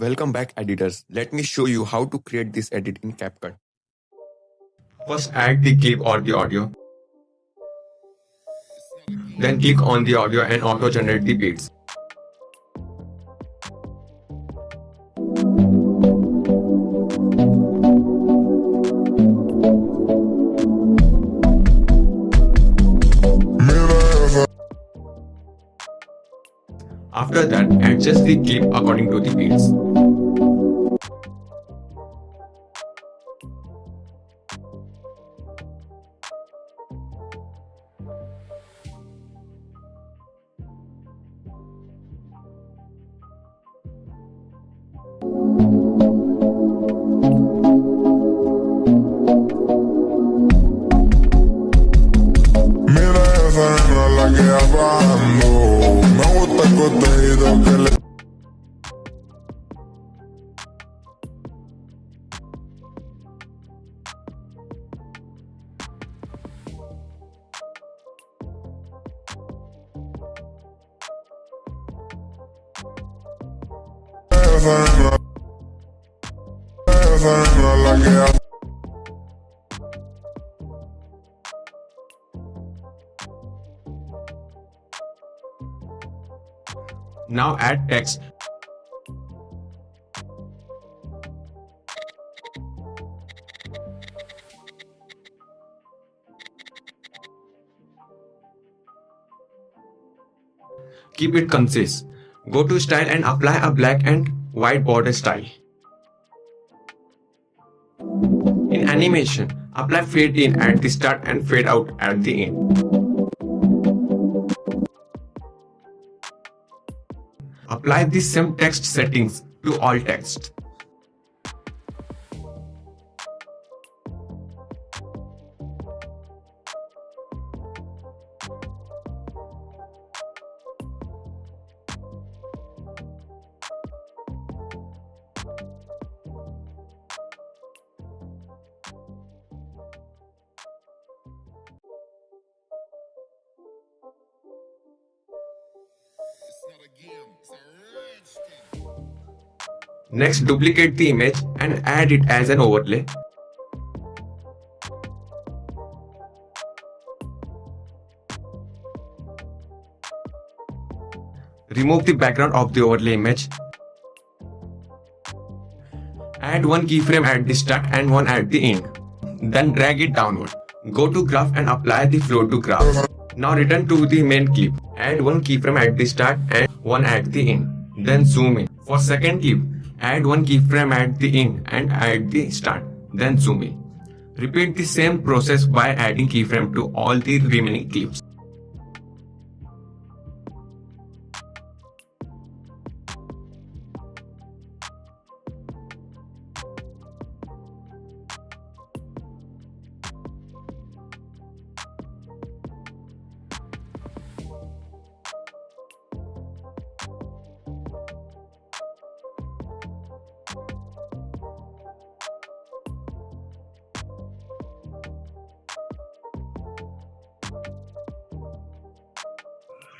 Welcome back editors. Let me show you how to create this edit in Capcut. First add the clip or the audio. Then click on the audio and auto generate the beats. After that, adjust the clip according to the beats. Now add text. Keep it concise. Go to style and apply a black and white border style. In animation, apply fade in at the start and fade out at the end. Apply the same text settings to all text. Next, duplicate the image and add it as an overlay. Remove the background of the overlay image. Add one keyframe at the start and one at the end. Then drag it downward. Go to graph and apply the flow to graph. Now return to the main clip. Add one keyframe at the start and one at the end. Then zoom in. For second clip, add one keyframe at the end and at the start. Then zoom in. Repeat the same process by adding keyframe to all the remaining clips.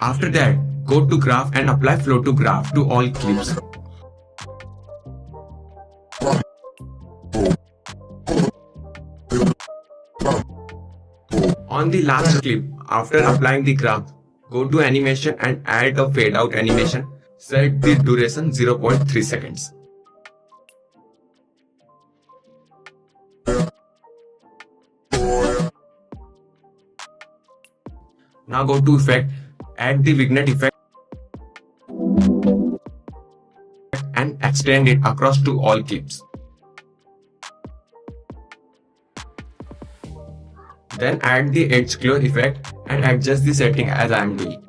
After that, go to graph and apply flow to graph to all clips. On the last clip, after applying the graph, go to animation and add a fade out animation. Set the duration 0.3 seconds. Now go to effect. Add the vignette effect and extend it across to all clips. Then add the edge glow effect and adjust the setting as I am doing.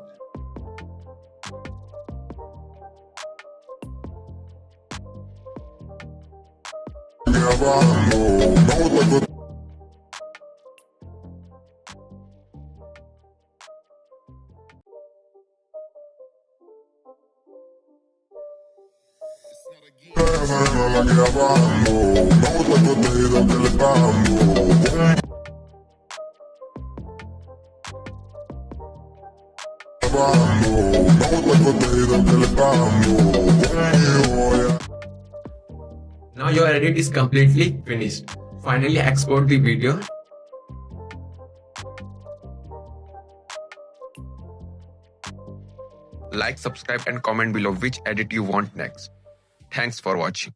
Now your edit is completely finished. Finally export the video. Like, subscribe and comment below which edit you want next. Thanks for watching.